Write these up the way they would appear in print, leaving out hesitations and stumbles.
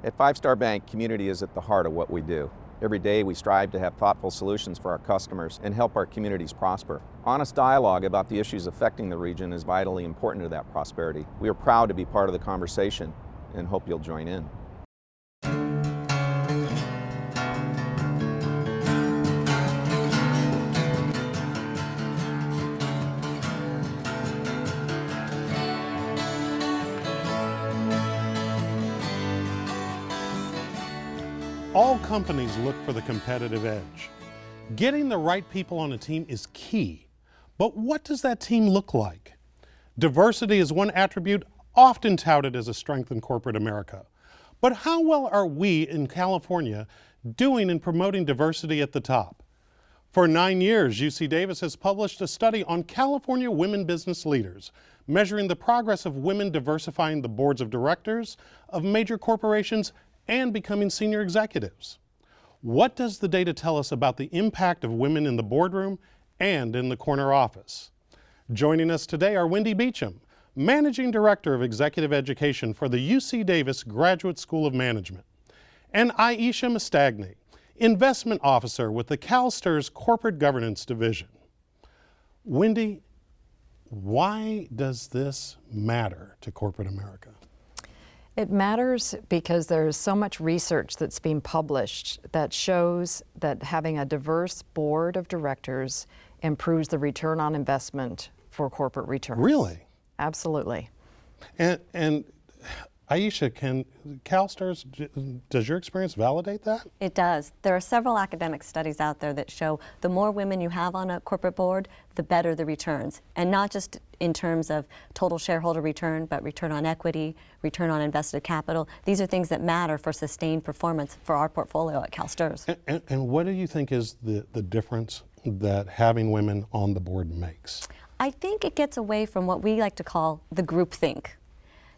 At Five Star Bank, community is at the heart of what we do. Every day we strive to have thoughtful solutions for our customers and help our communities prosper. Honest dialogue about the issues affecting the region is vitally important to that prosperity. We are proud to be part of the conversation and hope you'll join in. All companies look for the competitive edge. Getting the right people on a team is key. But what does that team look like? Diversity is one attribute often touted as a strength in corporate America. But how well are we in California doing in promoting diversity at the top? For 9 years, UC Davis has published a study on California women business leaders, measuring the progress of women diversifying the boards of directors of major corporations and becoming senior executives. What does the data tell us about the impact of women in the boardroom and in the corner office? Joining us today are Wendy Beecham, Managing Director of Executive Education for the UC Davis Graduate School of Management, and Aisha Mastagni, Investment Officer with the CalSTRS Corporate Governance Division. Wendy, why does this matter to corporate America? It matters because there's so much research that's being published that shows that having a diverse board of directors improves the return on investment for corporate returns. Really? Absolutely. And Aisha, can CalSTRS, does your experience validate that? It does. There are several academic studies out there that show the more women you have on a corporate board, the better the returns. And not just in terms of total shareholder return, but return on equity, return on invested capital. These are things that matter for sustained performance for our portfolio at CalSTRS. And what do you think is the difference that having women on the board makes? I think it gets away from what we like to call the groupthink.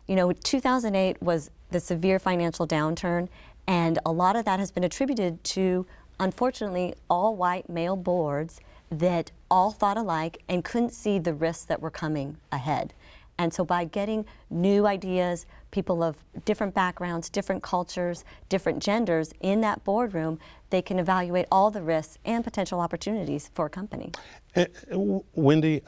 You know, 2008 was the severe financial downturn, and a lot of that has been attributed to, unfortunately, all white male boards that all thought alike and couldn't see the risks that were coming ahead. And so by getting new ideas, people of different backgrounds, different cultures, different genders in that boardroom, they can evaluate all the risks and potential opportunities for a company. Wendy,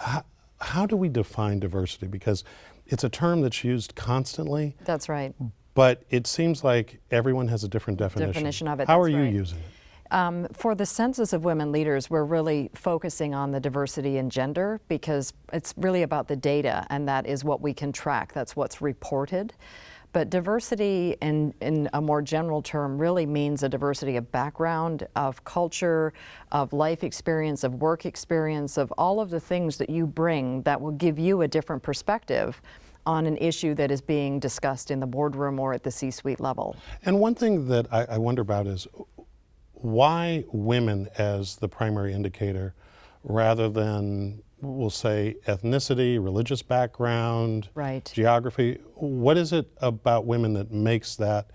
how do we define diversity? Because it's a term that's used constantly. That's right. But it seems like everyone has a different definition. Of it. How are you using it? For the Census of Women Leaders, we're really focusing on the diversity in gender because it's really about the data, and that is what we can track. That's what's reported. But diversity in a more general term really means a diversity of background, of culture, of life experience, of work experience, of all of the things that you bring that will give you a different perspective on an issue that is being discussed in the boardroom or at the C-suite level. And one thing that I wonder about is why women as the primary indicator rather than, we'll say, ethnicity, religious background, right, geography. What is it about women that makes that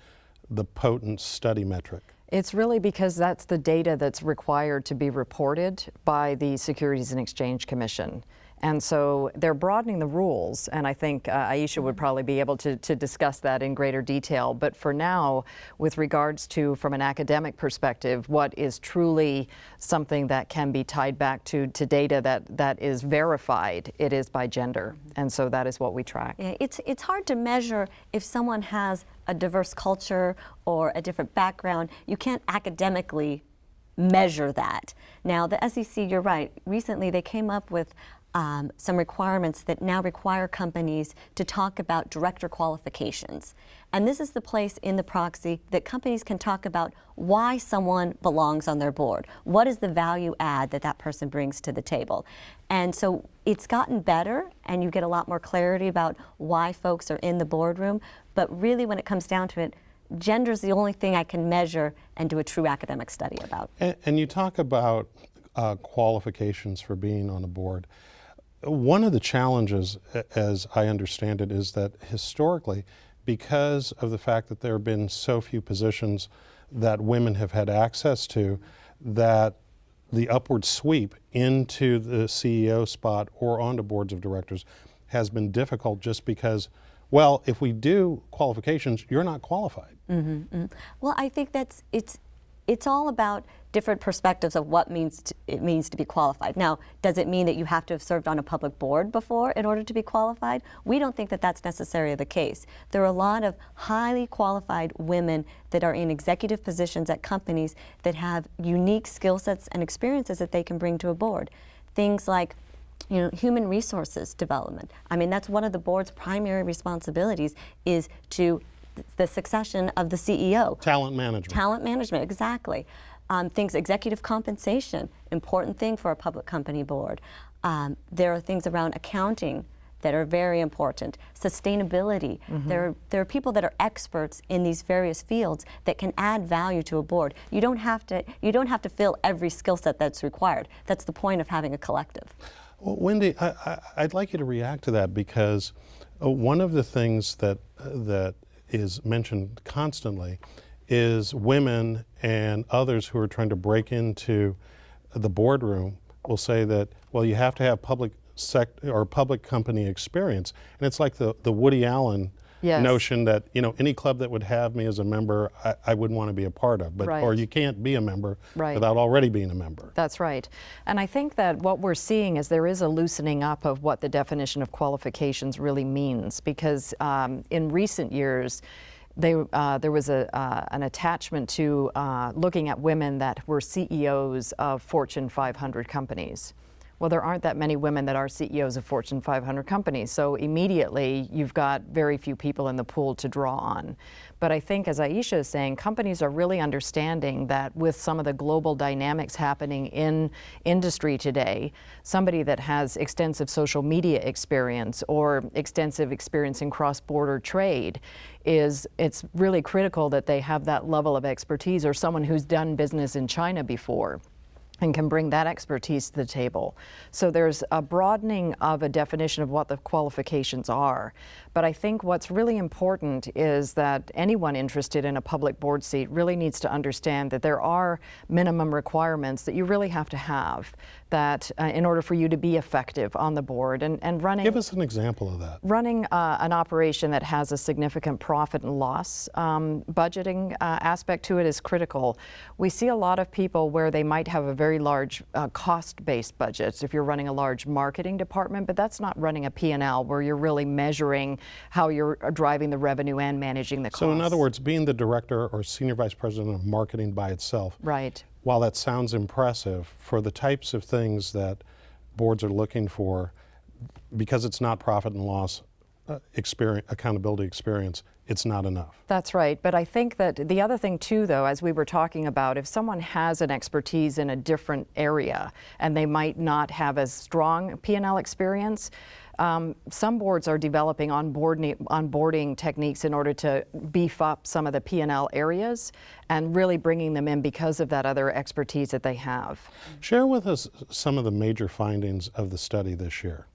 the potent study metric? It's really because that's the data that's required to be reported by the Securities and Exchange Commission. And so they're broadening the rules, and I think Aisha would probably be able to discuss that in greater detail. But for now, with regards to, from an academic perspective, what is truly something that can be tied back to data that is verified, it is by gender. And so that is what we track. Yeah, it's hard to measure if someone has a diverse culture or a different background. You can't academically measure that. Now, the SEC, you're right, recently they came up with some requirements that now require companies to talk about director qualifications. And this is the place in the proxy that companies can talk about why someone belongs on their board. What is the value add that that person brings to the table? And so it's gotten better, and you get a lot more clarity about why folks are in the boardroom. But really, when it comes down to it, gender is the only thing I can measure and do a true academic study about. And you talk about qualifications for being on a board. One of the challenges, as I understand it, is that historically, because of the fact that there have been so few positions that women have had access to, that the upward sweep into the CEO spot or onto boards of directors has been difficult just because, well, if we do qualifications, you're not qualified. Well, I think it's all about different perspectives of what it means to be qualified. Now, does it mean that you have to have served on a public board before in order to be qualified? We don't think that that's necessarily the case. There are a lot of highly qualified women that are in executive positions at companies that have unique skill sets and experiences that they can bring to a board. Things like, you know, human resources development. I mean, that's one of the board's primary responsibilities, is to the succession of the CEO. Talent management. Talent management, exactly. Things, executive compensation, important thing for a public company board. There are things around accounting that are very important. Sustainability. There are people that are experts in these various fields that can add value to a board. You don't have to fill every skill set that's required. That's the point of having a collective. Well, Wendy, I'd like you to react to that, because one of the things that is mentioned constantly is women and others who are trying to break into the boardroom will say that, well, you have to have public company experience. And it's like the Woody Allen notion that, you know, any club that would have me as a member, I wouldn't want to be a part of. But or you can't be a member without already being a member. That's right. And I think that what we're seeing is there is a loosening up of what the definition of qualifications really means, because in recent years, there was an attachment to looking at women that were CEOs of Fortune 500 companies. Well, there aren't that many women that are CEOs of Fortune 500 companies, so immediately you've got very few people in the pool to draw on. But I think, as Aisha is saying, companies are really understanding that with some of the global dynamics happening in industry today, somebody that has extensive social media experience or extensive experience in cross-border trade, it's really critical that they have that level of expertise, or someone who's done business in China before and can bring that expertise to the table. So there's a broadening of a definition of what the qualifications are. But I think what's really important is that anyone interested in a public board seat really needs to understand that there are minimum requirements that you really have to have that in order for you to be effective on the board and running. Give us an example of that. Running an operation that has a significant profit and loss budgeting aspect to it is critical. We see a lot of people where they might have a very large cost-based budget if you're running a large marketing department, but that's not running a P&L where you're really measuring how you're driving the revenue and managing the costs. So in other words, being the director or senior vice president of marketing by itself, while that sounds impressive, for the types of things that boards are looking for, because it's not profit and loss accountability experience, it's not enough. That's right. But I think that the other thing too, though, as we were talking about, if someone has an expertise in a different area and they might not have as strong P&L experience, some boards are developing onboarding techniques in order to beef up some of the P&L areas and really bringing them in because of that other expertise that they have. Share with us some of the major findings of the study this year.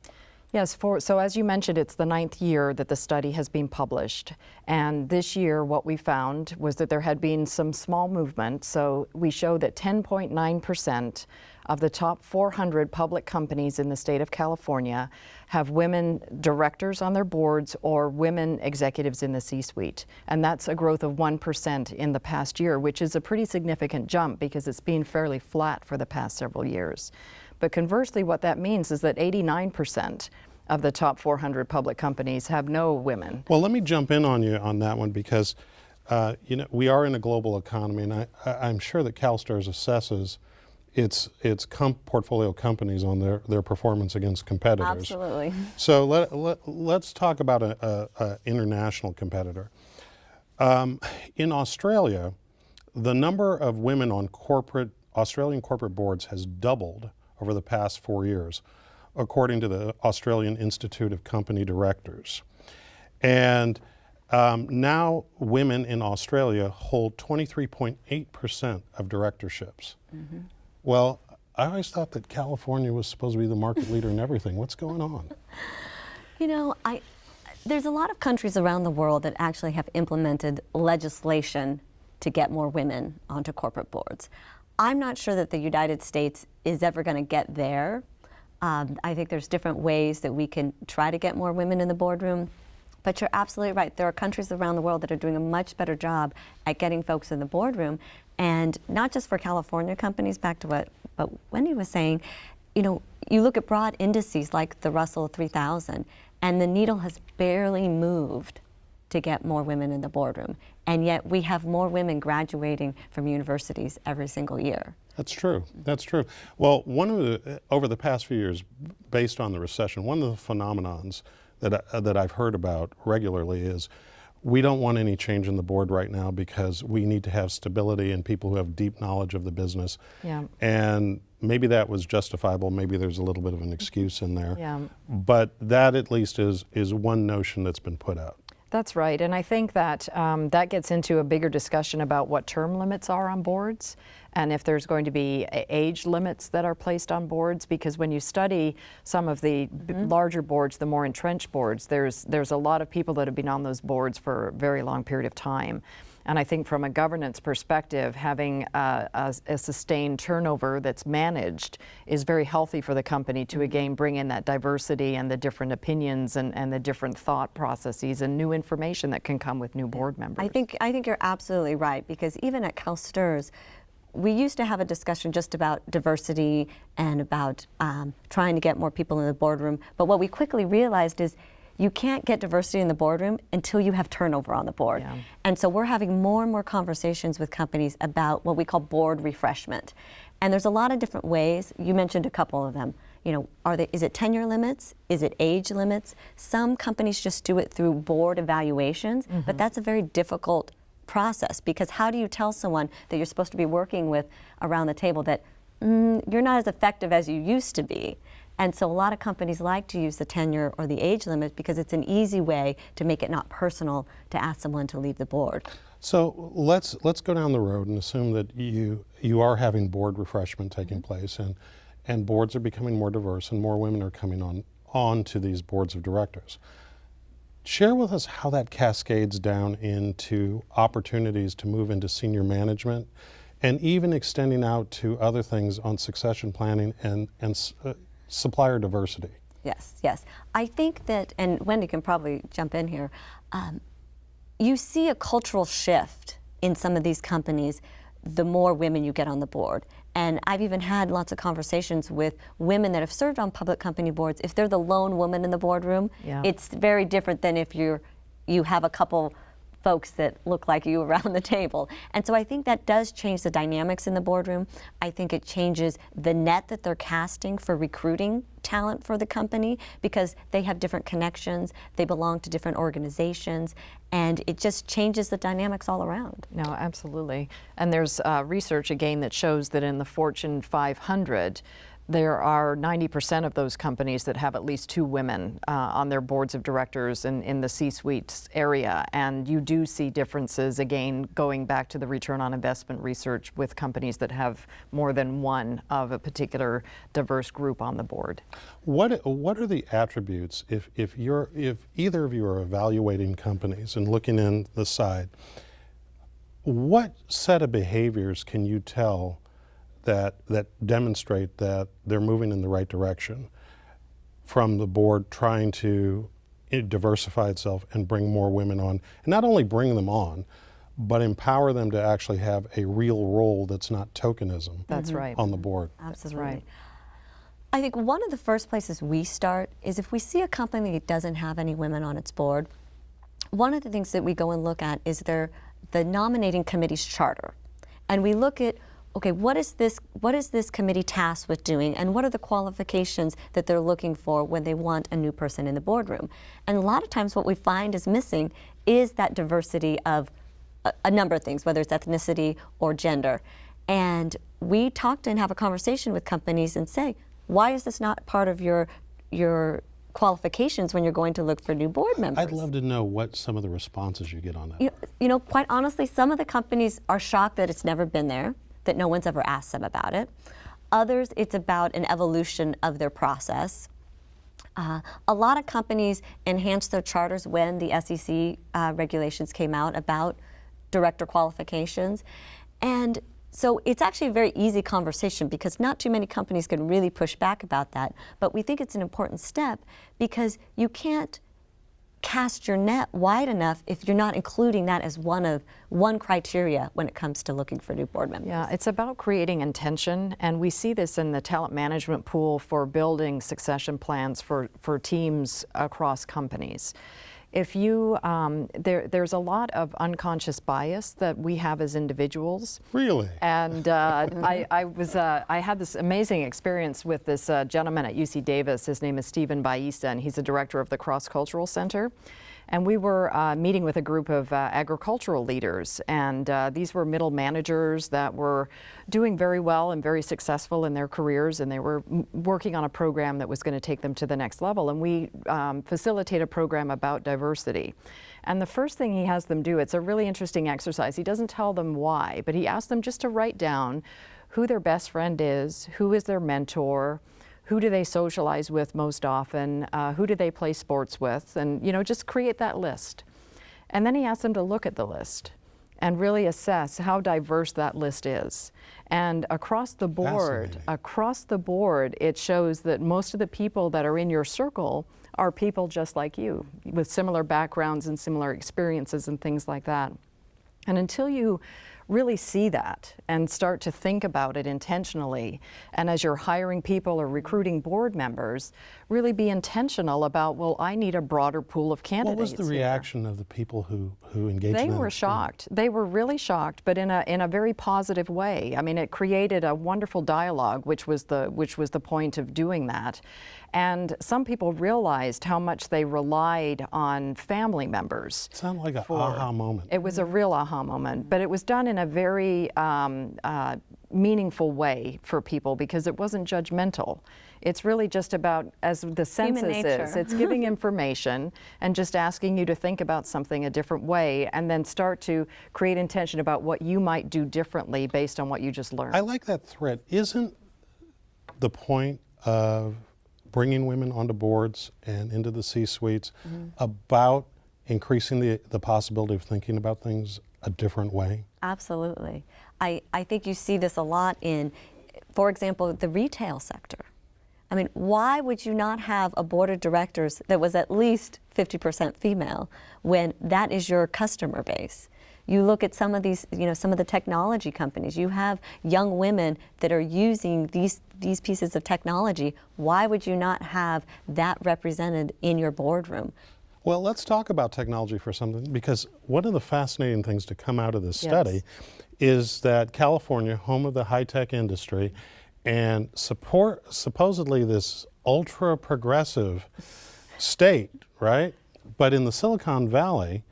Yes, so as you mentioned, it's the 9th year that the study has been published. And this year what we found was that there had been some small movement. So we showed that 10.9% of the top 400 public companies in the state of California have women directors on their boards or women executives in the C-suite. And that's a growth of 1% in the past year, which is a pretty significant jump because it's been fairly flat for the past several years. But conversely, what that means is that 89% of the top 400 public companies have no women. Well, let me jump in on you on that one, because you know, we are in a global economy, and I'm sure that CalSTRS assesses its portfolio companies on their performance against competitors. Absolutely. So let's talk about an international competitor. In Australia, the number of women on Australian corporate boards has doubled over the past 4 years, according to the Australian Institute of Company Directors. And now women in Australia hold 23.8% of directorships. Mm-hmm. Well, I always thought that California was supposed to be the market leader in everything. What's going on? You know, there's a lot of countries around the world that actually have implemented legislation to get more women onto corporate boards. I'm not sure that the United States is ever going to get there. I think there's different ways that we can try to get more women in the boardroom. But you're absolutely right. There are countries around the world that are doing a much better job at getting folks in the boardroom. And not just for California companies, back to what Wendy was saying, you know, you look at broad indices like the Russell 3000, and the needle has barely moved to get more women in the boardroom. And yet we have more women graduating from universities every single year. That's true. That's true. Well, over the past few years, based on the recession, one of the phenomenons that I've heard about regularly is we don't want any change in the board right now because we need to have stability and people who have deep knowledge of the business. Yeah. And maybe that was justifiable. Maybe there's a little bit of an excuse in there. Yeah. But that at least is one notion that's been put out. That's right, and I think that that gets into a bigger discussion about what term limits are on boards, and if there's going to be age limits that are placed on boards, because when you study some of the larger boards, the more entrenched boards, there's a lot of people that have been on those boards for a very long period of time. And I think from a governance perspective, having a sustained turnover that's managed is very healthy for the company to again bring in that diversity and the different opinions and the different thought processes and new information that can come with new board members. I think you're absolutely right, because even at CalSTRS, we used to have a discussion just about diversity and about trying to get more people in the boardroom. But what we quickly realized is you can't get diversity in the boardroom until you have turnover on the board. Yeah. And so we're having more and more conversations with companies about what we call board refreshment. And there's a lot of different ways. You mentioned a couple of them. You know, is it tenure limits? Is it age limits? Some companies just do it through board evaluations, but that's a very difficult process, because how do you tell someone that you're supposed to be working with around the table that you're not as effective as you used to be? And so a lot of companies like to use the tenure or the age limit because it's an easy way to make it not personal to ask someone to leave the board. So let's go down the road and assume that you are having board refreshment taking place, and boards are becoming more diverse and more women are coming on to these boards of directors. Share with us how that cascades down into opportunities to move into senior management, and even extending out to other things on succession planning and supplier diversity. Yes. I think that, and Wendy can probably jump in here, you see a cultural shift in some of these companies the more women you get on the board. And I've even had lots of conversations with women that have served on public company boards. If they're the lone woman in the boardroom, it's very different than if you have a couple folks that look like you around the table. And so I think that does change the dynamics in the boardroom. I think it changes the net that they're casting for recruiting talent for the company, because they have different connections, they belong to different organizations, and it just changes the dynamics all around. No, absolutely. And there's research again that shows that in the Fortune 500, there are 90% of those companies that have at least 2 women on their boards of directors in the C-suite area. And you do see differences, again, going back to the return on investment research with companies that have more than one of a particular diverse group on the board. What are the attributes, if either of you are evaluating companies and looking in the side, what set of behaviors can you tell that demonstrate that they're moving in the right direction from the board trying to diversify itself and bring more women on, and not only bring them on, but empower them to actually have a real role that's not tokenism. That's right. On the board. Absolutely. That's right. I think one of the first places we start is if we see a company that doesn't have any women on its board, one of the things that we go and look at is the nominating committee's charter. And we look at, okay, what is this committee tasked with doing, and what are the qualifications that they're looking for when they want a new person in the boardroom? And a lot of times what we find is missing is that diversity of a number of things, whether it's ethnicity or gender. And we talk to and have a conversation with companies and say, why is this not part of your qualifications when you're going to look for new board members? I'd love to know what some of the responses you get on that. You know, quite honestly, some of the companies are shocked that it's never been there, that no one's ever asked them about it. Others, it's about an evolution of their process. A lot of companies enhanced their charters when the SEC regulations came out about director qualifications. And so it's actually a very easy conversation, because not too many companies can really push back about that. But we think it's an important step, because you can't cast your net wide enough if you're not including that as one criteria when it comes to looking for new board members. Yeah, it's about creating intention, and we see this in the talent management pool for building succession plans for teams across companies. If you, there's a lot of unconscious bias that we have as individuals. Really? And I had this amazing experience with this gentleman at UC Davis. His name is Stephen Baissa, and he's the director of the Cross-Cultural Center. And we were meeting with a group of agricultural leaders, and these were middle managers that were doing very well and very successful in their careers, and they were working on a program that was going to take them to the next level. And we facilitate a program about diversity. And the first thing he has them do, it's a really interesting exercise. He doesn't tell them why, but he asks them just to write down who their best friend is, who is their mentor, who do they socialize with most often, who do they play sports with, and just create that list. And then he asks them to look at the list and really assess how diverse that list is. And across the board, it shows that most of the people that are in your circle are people just like you, with similar backgrounds and similar experiences and things like that. And until you really see that and start to think about it intentionally, and as you're hiring people or recruiting board members, really be intentional about, well, I need a broader pool of candidates. What was the reaction of the people who engaged in that? They were shocked. They were really shocked, but in a very positive way. I mean, it created a wonderful dialogue, which was the point of doing that. And some people realized how much they relied on family members. It sounded like an aha moment. It was a real aha moment, but it was done in a very meaningful way for people because it wasn't judgmental. It's really just about, as the census is, it's giving information and just asking you to think about something a different way and then start to create intention about what you might do differently based on what you just learned. I like that thread. Isn't the point of bringing women onto boards and into the C-suites about increasing the possibility of thinking about things a different way? Absolutely. I think you see this a lot in, for example, the retail sector. I mean, why would you not have a board of directors that was at least 50% female when that is your customer base? You look at some of these, some of the technology companies. You have young women that are using these pieces of technology. Why would you not have that represented in your boardroom? Well, let's talk about technology for something, because one of the fascinating things to come out of this study is that California, home of the high-tech industry, and supposedly this ultra-progressive state, right? But in the Silicon Valley,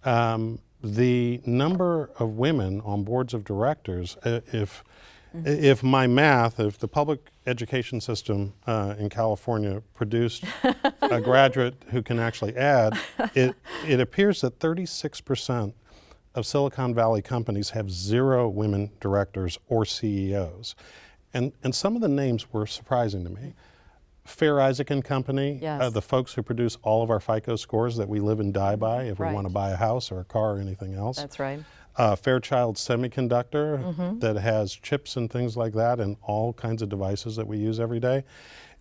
the number of women on boards of directors, if the public education system in California produced a graduate who can actually add, it appears that 36% of Silicon Valley companies have 0 women directors or CEOs. And some of the names were surprising to me. Fair Isaac and Company, the folks who produce all of our FICO scores that we live and die by if we want to buy a house or a car or anything else. That's right. Fairchild Semiconductor that has chips and things like that and all kinds of devices that we use every day.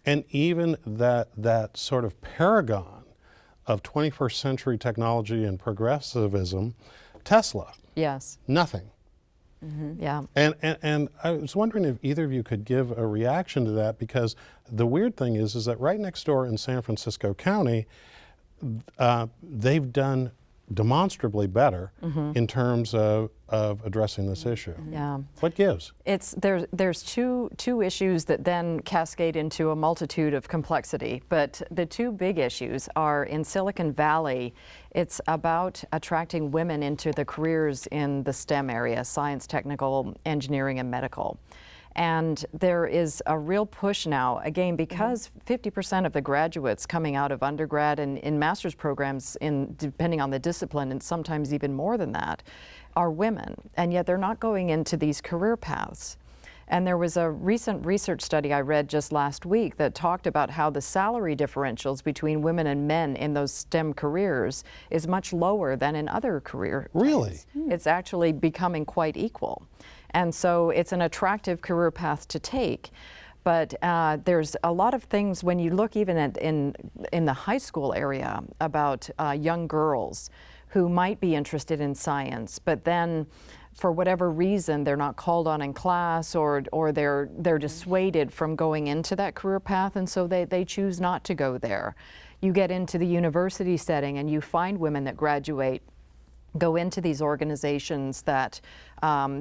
And even that sort of paragon of 21st century technology and progressivism, Tesla. Yes. Nothing. Yeah. And I was wondering if either of you could give a reaction to that, because the weird thing is that right next door in San Francisco County, they've done demonstrably better in terms of addressing this issue. Yeah. What gives? There's two issues that then cascade into a multitude of complexity, but the two big issues are in Silicon Valley, it's about attracting women into the careers in the STEM area, science, technical, engineering, and medical. And there is a real push now, again, because 50% of the graduates coming out of undergrad and in master's programs, depending on the discipline, and sometimes even more than that, are women. And yet they're not going into these career paths. And there was a recent research study I read just last week that talked about how the salary differentials between women and men in those STEM careers is much lower than in other career Really? types. It's actually becoming quite equal. And so it's an attractive career path to take. But there's a lot of things when you look even at in the high school area about young girls who might be interested in science, but then for whatever reason they're not called on in class, or they're dissuaded from going into that career path, and so they choose not to go there. You get into the university setting and you find women that graduate, go into these organizations that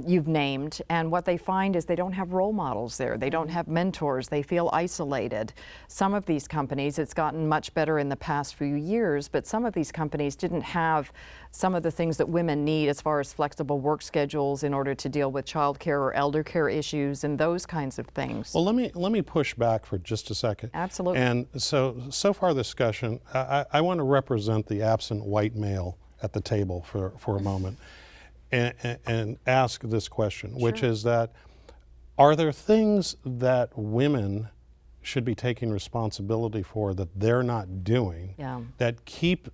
you've named, and what they find is they don't have role models there. They don't have mentors. They feel isolated. Some of these companies, it's gotten much better in the past few years, but some of these companies didn't have some of the things that women need as far as flexible work schedules in order to deal with childcare or elder care issues and those kinds of things. Well, let me push back for just a second. Absolutely. And so far the discussion, I want to represent the absent white male at the table for a moment and ask this question, which is that, are there things that women should be taking responsibility for that they're not doing that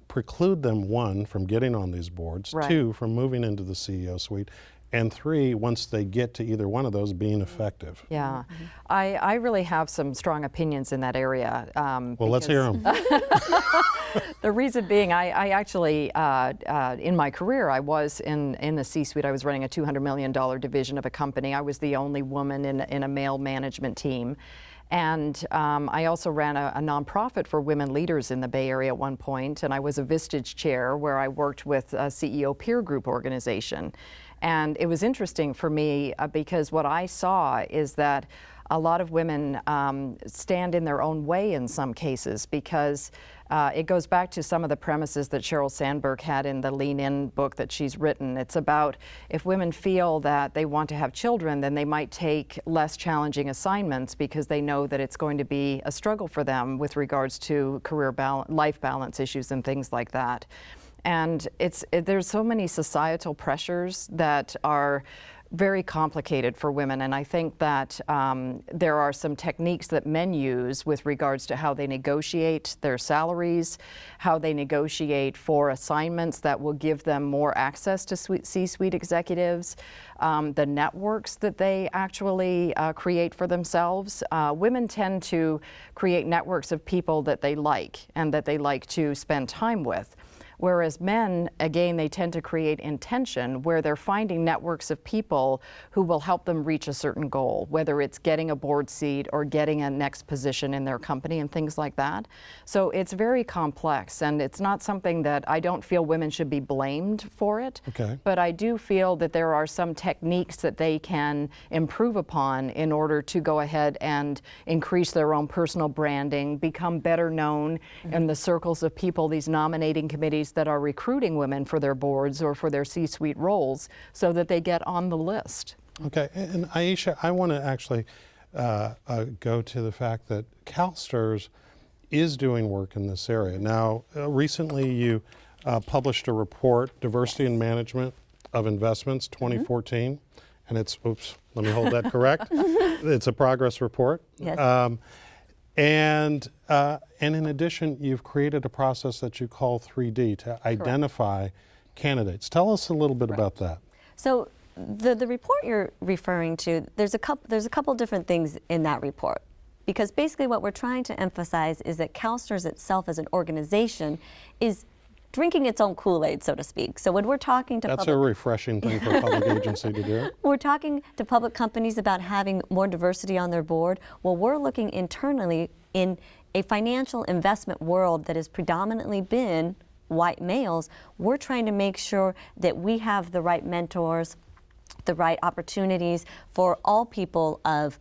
preclude them, one, from getting on these boards, two, from moving into the CEO suite, and three, once they get to either one of those, being effective? Yeah, I really have some strong opinions in that area. Well, let's hear them. The reason being, I actually, in my career, I was in the C-suite. I was running a $200 million division of a company. I was the only woman in a male management team. And I also ran a nonprofit for women leaders in the Bay Area at one point, and I was a Vistage chair where I worked with a CEO peer group organization. And it was interesting for me because what I saw is that a lot of women stand in their own way in some cases, because it goes back to some of the premises that Sheryl Sandberg had in the Lean In book that she's written. It's about if women feel that they want to have children, then they might take less challenging assignments because they know that it's going to be a struggle for them with regards to career life balance issues and things like that. And there's so many societal pressures that are very complicated for women, and I think that there are some techniques that men use with regards to how they negotiate their salaries, how they negotiate for assignments that will give them more access to C-suite executives, the networks that they actually create for themselves. Women tend to create networks of people that they like and that they like to spend time with. Whereas men, again, they tend to create intention where they're finding networks of people who will help them reach a certain goal, whether it's getting a board seat or getting a next position in their company and things like that. So it's very complex, and it's not something that I don't feel women should be blamed for it. Okay. But I do feel that there are some techniques that they can improve upon in order to go ahead and increase their own personal branding, become better known in the circles of people, these nominating committees that are recruiting women for their boards or for their C-suite roles, so that they get on the list. Okay, and Aisha, I want to actually go to the fact that CalSTRS is doing work in this area. Now, recently you published a report, Diversity in Management of Investments 2014, and it's, oops, let me hold that correct. It's a progress report. Yes. And in addition, you've created a process that you call 3D to identify candidates. Tell us a little bit about that. So the report you're referring to, there's a couple different things in that report. Because basically what we're trying to emphasize is that CalSTRS itself as an organization is drinking its own Kool-Aid, so to speak. So when we're talking to That's a refreshing thing for a public agency to do. We're talking to public companies about having more diversity on their board. Well, we're looking internally in a financial investment world that has predominantly been white males. We're trying to make sure that we have the right mentors, the right opportunities for all people of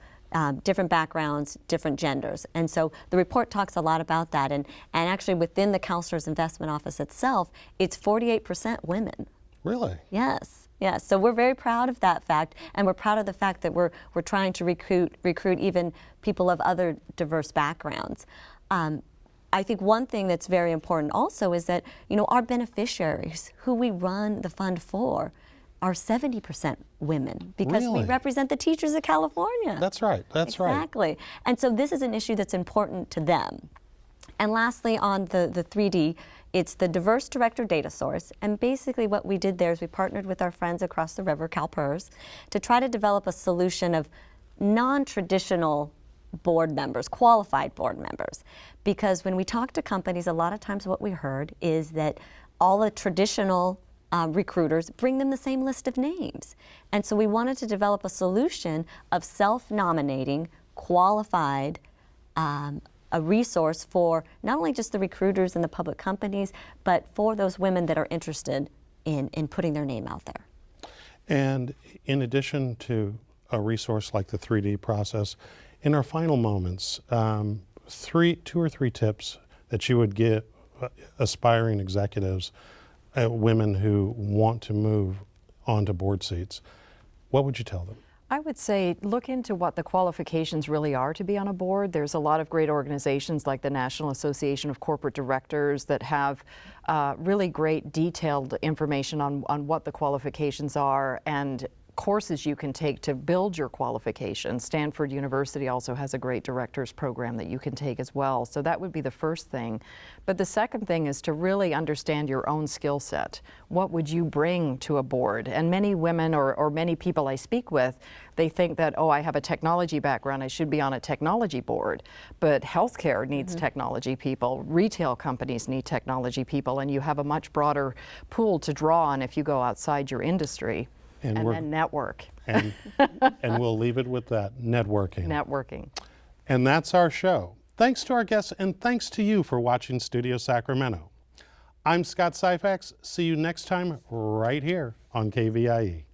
different backgrounds, different genders. And so the report talks a lot about that. And actually within the CalSTRS Investment Office itself, it's 48% women. Really? Yes. Yes. So we're very proud of that fact, and we're proud of the fact that we're trying to recruit even people of other diverse backgrounds. I think one thing that's very important also is that, you know, our beneficiaries, who we run the fund for, are 70% women, because we represent the teachers of California. That's right. That's right. Exactly. And so this is an issue that's important to them. And lastly, on the 3D, it's the diverse director data source. And basically what we did there is we partnered with our friends across the river, CalSTRS, to try to develop a solution of non-traditional board members, qualified board members. Because when we talk to companies, a lot of times what we heard is that all the traditional recruiters bring them the same list of names. And so we wanted to develop a solution of self-nominating, qualified, a resource for not only just the recruiters and the public companies, but for those women that are interested in putting their name out there. And in addition to a resource like the 3D process, in our final moments, 2 or 3 tips that you would give aspiring executives, women who want to move onto board seats, what would you tell them? I would say look into what the qualifications really are to be on a board. There's a lot of great organizations like the National Association of Corporate Directors that have really great detailed information on what the qualifications are and courses you can take to build your qualifications. Stanford University also has a great directors program that you can take as well. So that would be the first thing. But the second thing is to really understand your own skill set. What would you bring to a board? And many women or many people I speak with, they think that, oh, I have a technology background, I should be on a technology board. But healthcare needs technology people, retail companies need technology people, and you have a much broader pool to draw on if you go outside your industry. And then network. And we'll leave it with that, networking. Networking. And that's our show. Thanks to our guests and thanks to you for watching Studio Sacramento. I'm Scott Syfax. See you next time right here on KVIE.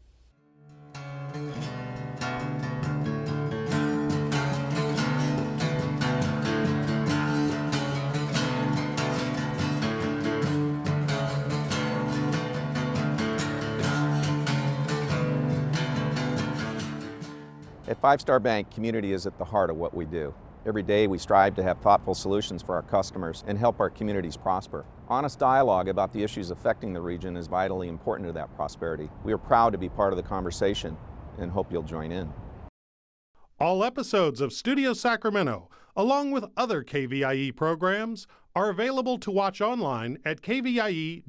At 5 Star Bank, community is at the heart of what we do. Every day we strive to have thoughtful solutions for our customers and help our communities prosper. Honest dialogue about the issues affecting the region is vitally important to that prosperity. We are proud to be part of the conversation and hope you'll join in. All episodes of Studio Sacramento, along with other KVIE programs, are available to watch online at kvie.org/video.